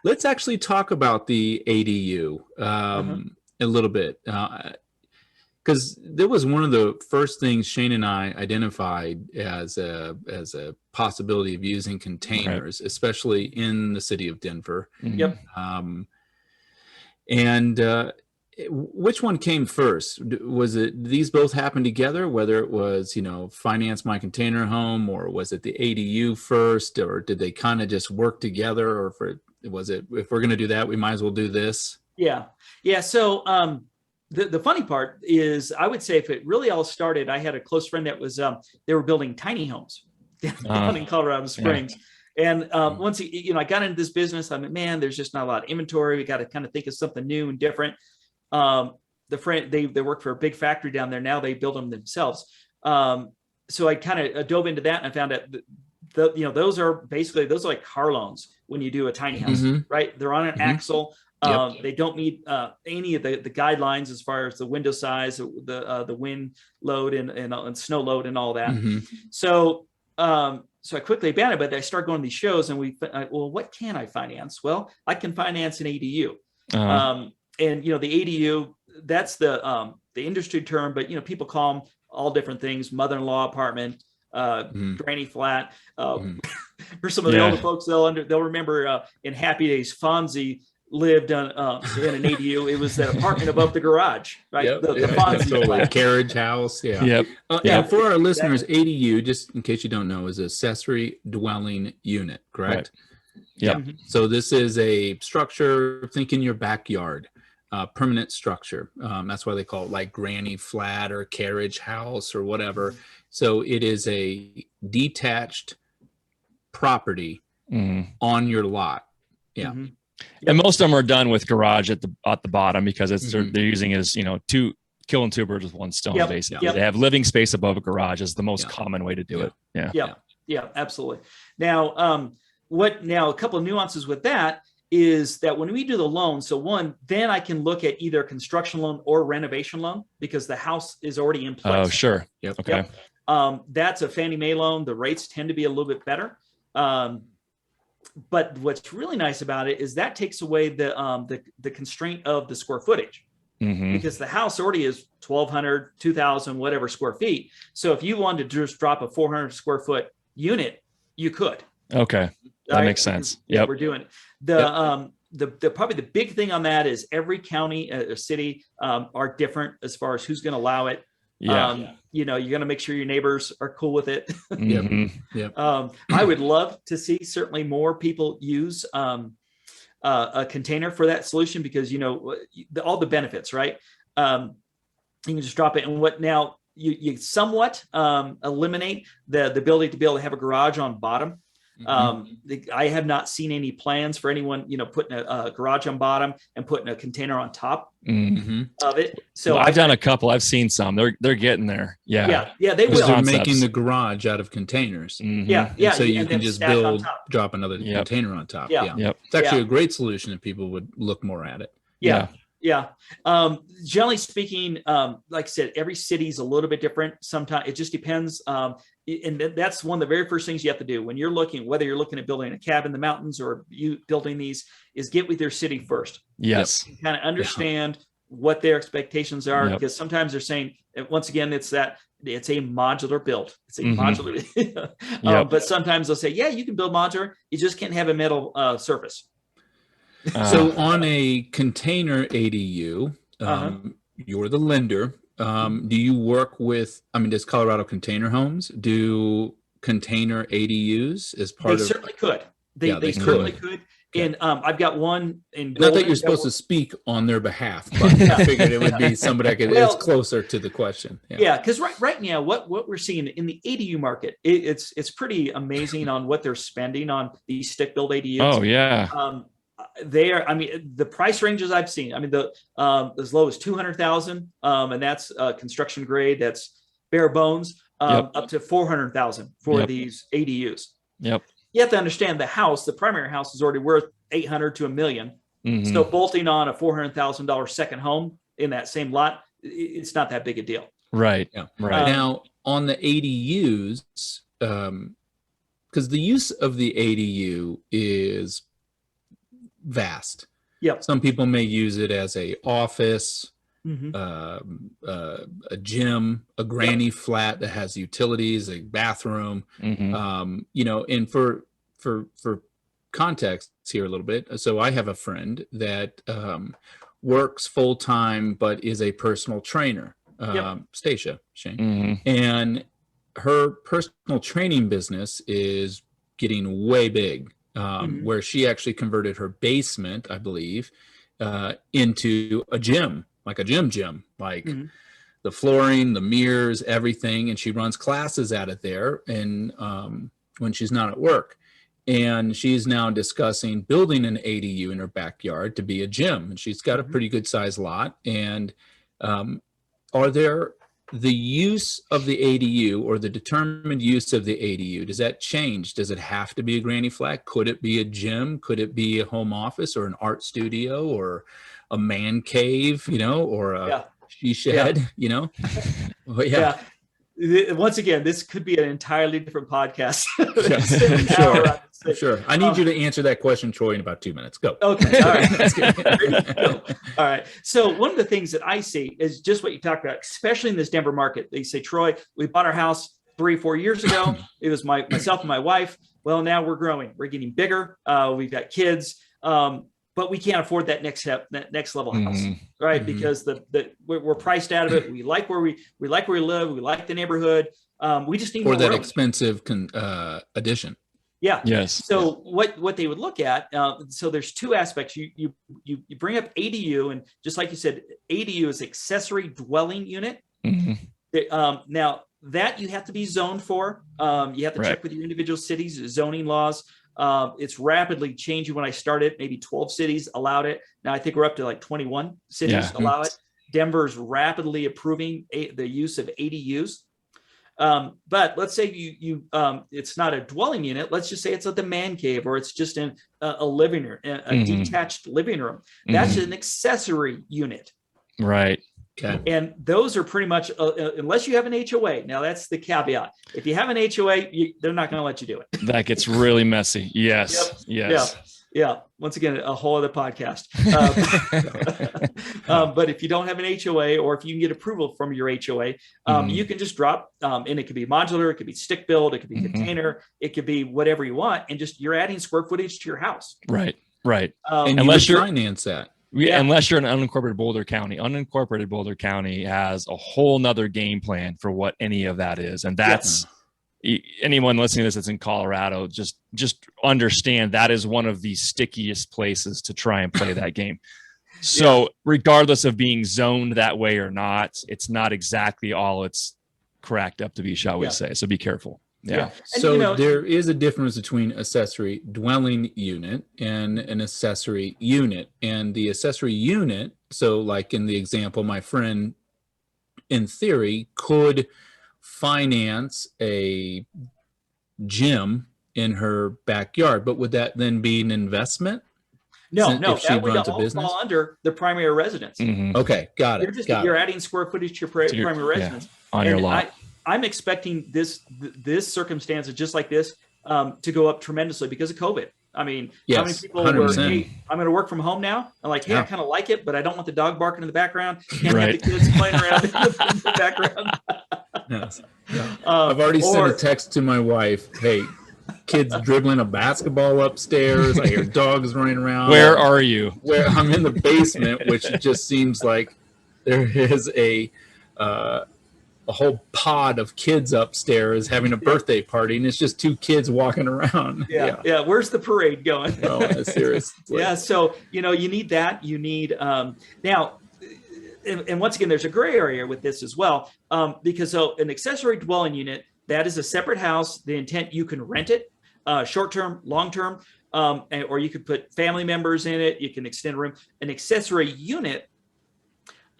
Let's actually talk about the ADU Uh-huh. a little bit. Because there was one of the first things Shane and I identified as a possibility of using Right. containers, especially in the city of Denver. Yep. And which one came first? Was it these both happened together? Whether it was finance my container home, or was it the ADU first, or did they kind of just work together, or was it if we're going to do that, we might as well do this? Yeah. Yeah. So the funny part is, I would say if it really all started, I had a close friend that was they were building tiny homes down in Colorado Springs. Yeah. And once I got into this business, I mean, man, there's just not a lot of inventory. We got to kind of think of something new and different. The friend they work for a big factory down there. Now they build them themselves. So I kind of dove into that, and I found out that those are like car loans when you do a tiny house, right? They're on an axle. They don't meet any of the guidelines as far as the window size, the wind load and snow load and all that. So I quickly abandoned it, but I started going to these shows, and well, what can I finance? Well, I can finance an ADU. And the ADU, that's the industry term, but people call them all different things: mother-in-law apartment, granny flat. For some of the older folks, they'll remember in Happy Days, Fonzie lived in an ADU. It was that apartment above the garage, right? The Fonzie flat. Carriage house. Yeah. Yep. And for our listeners, ADU, just in case you don't know, is accessory dwelling unit, correct? Right. Yep. So this is a structure, think in your backyard, permanent structure. That's why they call it like granny flat or carriage house or whatever. So it is a detached property on your lot. Yeah. And most of them are done with garage at the bottom, because they're using it as killing two birds with one stone. Basically, they have living space above a garage is the most common way to do it. Yeah, absolutely. Now, a couple of nuances with that is that when we do the loan, so then I can look at either construction loan or renovation loan, because the house is already in place. Oh, sure. Yep. Okay. That's a Fannie Mae loan. The rates tend to be a little bit better. But what's really nice about it is that takes away the constraint of the square footage, because the house already is 1,200, 2,000, whatever square feet. So if you wanted to just drop a 400 square foot unit, you could. Okay, that makes sense. We're doing the probably the big thing on that is every county or city are different as far as who's going to allow it. You're going to make sure your neighbors are cool with it. I would love to see certainly more people use a container for that solution, because all the benefits, right? You can just drop it, and now you somewhat eliminate the ability to be able to have a garage on bottom. I have not seen any plans for anyone, putting a garage on bottom and putting a container on top of it. So I've done a couple. I've seen some. They're getting there. Yeah. They will. They're making the garage out of containers. Yeah. So you can just drop another container on top. It's actually a great solution if people would look more at it. Yeah. Generally speaking, like I said, every city is a little bit different. Sometimes it just depends. And that's one of the very first things you have to do when you're looking, whether you're looking at building a cabin in the mountains or you building these, is get with your city first. Yes. Kind of understand what their expectations are, because sometimes they're saying, once again, it's a modular build. It's a modular, but sometimes they'll say, yeah, you can build modular. You just can't have a metal surface. So on a container ADU, you're the lender. Do you work with, does Colorado Container Homes do container ADUs as part of? They certainly could. They certainly could. Okay. And I've got one in Golden. Not that you're supposed to speak on their behalf, but I figured it would be somebody it's closer to the question. Yeah, because right now, what we're seeing in the ADU market, it's pretty amazing on what they're spending on these stick-built ADUs. Oh, yeah. The price ranges I've seen, as low as 200,000, and that's construction grade, that's bare bones, up to 400,000 for these ADUs. Yep. You have to understand the primary house is already worth 800 to $1 million. So bolting on a $400,000 second home in that same lot, it's not that big a deal. Right. Yeah. Right. Now on the ADUs, because the use of the ADU is vast. Yep. Some people may use it as a office, a gym, a granny flat that has utilities, a bathroom. And for context here a little bit. So I have a friend that works full time, but is a personal trainer, Stacia Shane, and her personal training business is getting way big. Where she actually converted her basement, I believe, into a gym, like a gym, like the flooring, the mirrors, everything. And she runs classes at it there. And when she's not at work, and she's now discussing building an ADU in her backyard to be a gym. And she's got a pretty good sized lot. And are there the use of the ADU or the determined use of the ADU, does that change? Does it have to be a granny flat? Could it be a gym? Could it be a home office or an art studio or a man cave, or a she shed, But Once again, this could be an entirely different podcast. Sure. I need you to answer that question, Troy, in about 2 minutes. Go. Okay. All right. All right. So one of the things that I see is just what you talked about, especially in this Denver market. They say, Troy, we bought our house 3-4 years ago. It was myself and my wife. Well, now we're growing. We're getting bigger. We've got kids. But we can't afford that next level house, right? Because we're priced out of it. We like where we live. We like the neighborhood. We just need more that room. Expensive addition. Yeah. Yes. So what they would look at. So there's two aspects. You bring up ADU, and just like you said, ADU is accessory dwelling unit. Now that you have to be zoned for. You have to check with your individual cities' zoning laws. It's rapidly changing. When I started, maybe 12 cities allowed it. Now I think we're up to like 21 cities allow it. Denver's rapidly approving the use of ADUs. But let's say you it's not a dwelling unit. Let's just say it's the man cave, or it's just in a living room, a detached living room. That's an accessory unit. Right. Okay. And those are pretty much, unless you have an HOA. Now that's the caveat. If you have an HOA, they're not going to let you do it. That gets really messy. Yes. Yep. Yes. Yeah. Once again, a whole other podcast. But if you don't have an HOA, or if you can get approval from your HOA, you can just drop, and it could be modular, it could be stick built, it could be container, it could be whatever you want, and just you're adding square footage to your house. Right. And unless you finance that. Unless you're in unincorporated Boulder County. Unincorporated Boulder County has a whole nother game plan for what any of that is. And that's anyone listening to this that's in Colorado, just understand that is one of the stickiest places to try and play that game. So regardless of being zoned that way or not, it's not exactly all it's cracked up to be, shall we say. So be careful. Yeah. So there is a difference between accessory dwelling unit and an accessory unit. And the accessory unit, so like in the example, my friend in theory could finance a gym in her backyard, but would that then be an investment? No, if she that would runs a all business? fall under the primary residence. Okay, got it. You're adding square footage to your primary residence on your lot. I'm expecting this circumstance, just like this, to go up tremendously because of COVID. I mean, how many people 100%. were, hey, I'm going to work from home now? I'm like, hey, I kind of like it, but I don't want the dog barking in the background. Can't have the kids playing around in the background. I've already sent a text to my wife. Hey, kids dribbling a basketball upstairs. I hear dogs running around. Where are you? Where I'm in the basement, which just seems like there is a whole pod of kids upstairs having a birthday party, and it's just two kids walking around. Yeah. Where's the parade going? No, seriously. So you need that. You need now. And once again, there's a gray area with this as well, because an accessory dwelling unit, that is a separate house. The intent, you can rent it, short-term, long-term, or you could put family members in it. You can extend a room. An accessory unit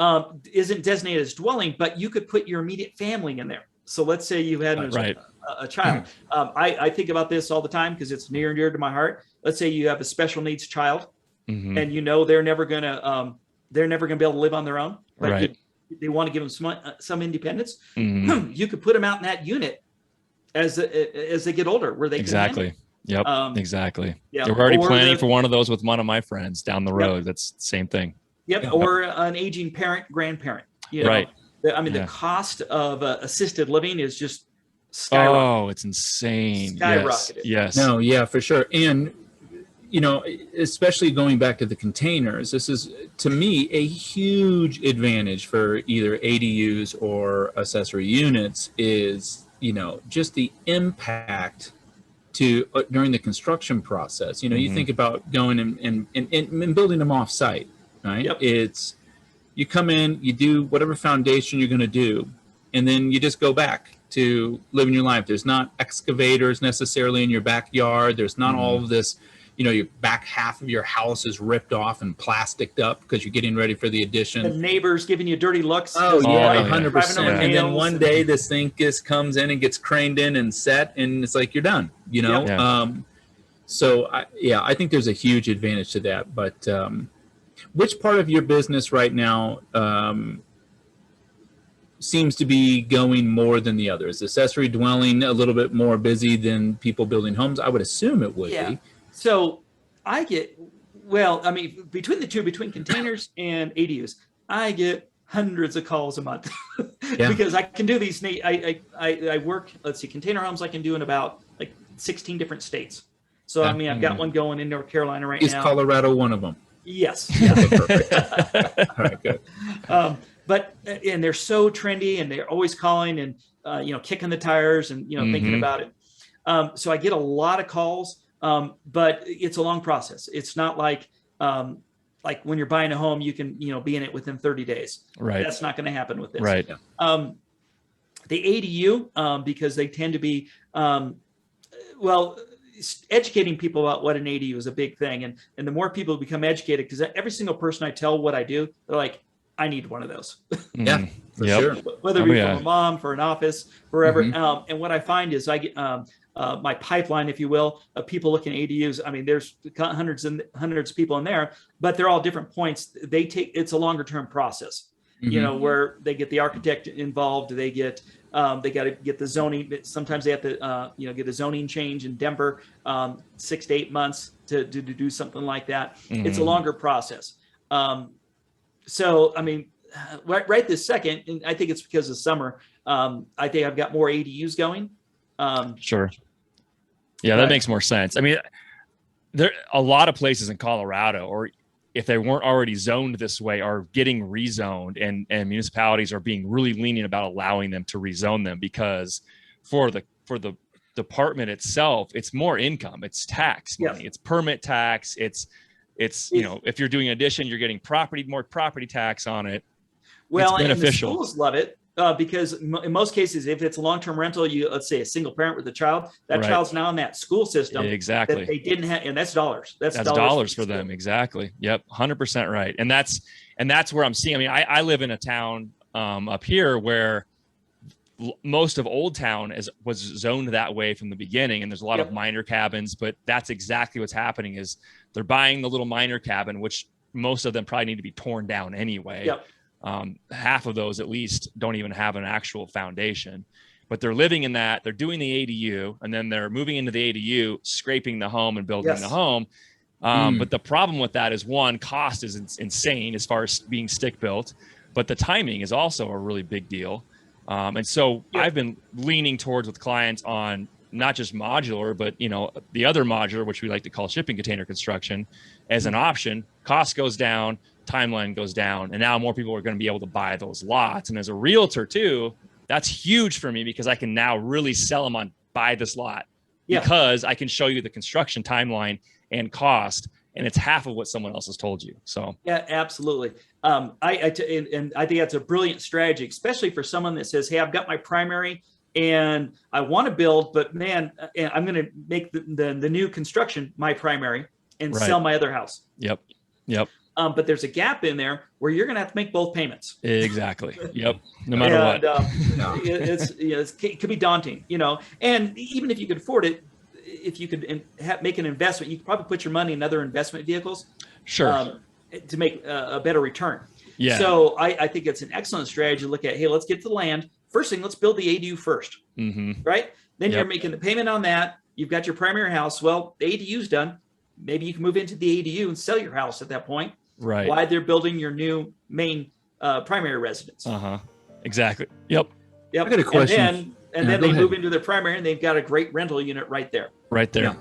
isn't designated as dwelling, but you could put your immediate family in there. So let's say you had a child. I think about this all the time because it's near and dear to my heart. Let's say you have a special needs child, and they're never going to be able to live on their own. But they want to give them some independence. You could put them out in that unit as they get older, where they can Yep. Exactly. Yeah. We're already planning for one of those with one of my friends down the road. That's the same thing. Yep. Or an aging parent, grandparent. You know? Right. The cost of assisted living is just skyrocketing. Oh, it's insane. Skyrocketed. Yes. No, yeah, for sure. And, you know, especially going back to the containers, this is, to me, a huge advantage for either ADUs or accessory units is, you know, just the impact to during the construction process. You know, you think about going and building them off site, right? Yep. It's, you come in, you do whatever foundation you're going to do, and then you just go back to living your life. There's not excavators necessarily in your backyard. There's not all of this, you know, your back half of your house is ripped off and plasticed up because you're getting ready for the addition. The neighbors giving you dirty looks. Oh, yeah, yeah. 100%. And then one day this thing just comes in and gets craned in and set, and it's like, you're done, you know? Yep. Yeah. So, I think there's a huge advantage to that. But which part of your business right now seems to be going more than the others? Accessory dwelling a little bit more busy than people building homes? I would assume it would be. So I get, well, I mean, between the two, between containers and ADUs, I get hundreds of calls a month because I can do these. I work, let's see, container homes I can do in about like 16 different states. So, I mean, I've got one going in North Carolina right now. Is Colorado one of them? Yes. Perfect. All right, good. But, and they're so trendy and they're always calling and, you know, kicking the tires and, you know, thinking about it. So I get a lot of calls, but it's a long process. It's not like when you're buying a home, you can, you know, be in it within 30 days. Right. That's not going to happen with this. Right. The ADU, because they tend to be, well, educating people about what an ADU is a big thing. And the more people become educated, because every single person I tell what I do, they're like, I need one of those. Yeah, for sure. Whether it be from a mom, for an office, wherever. And what I find is I get my pipeline, if you will, of people looking at ADUs. I mean, there's hundreds and hundreds of people in there, but they're all different points. It's a longer term process, you know, where they get the architect involved. They get, they got to get the zoning. Sometimes they have to, you know, get a zoning change in Denver, 6 to 8 months to do something like that. It's a longer process. So, I mean, right this second, and I think it's because of summer, I think I've got more ADUs going. Sure. Yeah, that makes more sense. I mean, there a lot of places in Colorado, or if they weren't already zoned this way, are getting rezoned, and municipalities are being really lenient about allowing them to rezone them, because for the department itself, it's more income, it's tax money, it's permit tax, it's you know, if you're doing an addition, you're getting more property tax on it. Well, it's beneficial. And the schools love it because in most cases, if it's a long-term rental, let's say a single parent with a child, that child's now in that school system. Exactly. That they didn't have, and that's dollars. That's dollars for them. Exactly. Yep. 100% right. And that's where I'm seeing. I mean, I live in a town up here where most of Old Town was zoned that way from the beginning, and there's a lot of minor cabins, but that's exactly what's happening is they're buying the little minor cabin, which most of them probably need to be torn down anyway. Half of those at least don't even have an actual foundation, but they're living in that. They're doing the ADU, and then they're moving into the ADU, scraping the home and building the home. But the problem with that is, one, cost is insane as far as being stick built, but the timing is also a really big deal. And so I've been leaning towards with clients on not just modular, but, you know, the other modular, which we like to call shipping container construction, as an option. Cost goes down, timeline goes down, and now more people are going to be able to buy those lots. And as a realtor too, that's huge for me, because I can now really sell them on buy this lot, because I can show you the construction timeline and cost, and it's half of what someone else has told you. So yeah, absolutely. And I think that's a brilliant strategy, especially for someone that says, hey, I've got my primary and I want to build, but man, I'm going to make the new construction my primary and sell my other house. Yep. But there's a gap in there where you're going to have to make both payments. Exactly. Yep. No matter what. It could be daunting, you know, and even if you could afford it, if you could make an investment, you could probably put your money in other investment vehicles. Sure. To make a better return. Yeah. So I think it's an excellent strategy to look at, hey, let's get to the land. First thing, let's build the ADU first. Right? Then you're making the payment on that. you've got your primary house. Well, the ADU's done. Maybe you can move into the ADU and sell your house at that point. Right. While they're building your new main primary residence. Exactly. Yep. I got a question. And then they move into their primary and they've got a great rental unit right there. Right there. Yeah.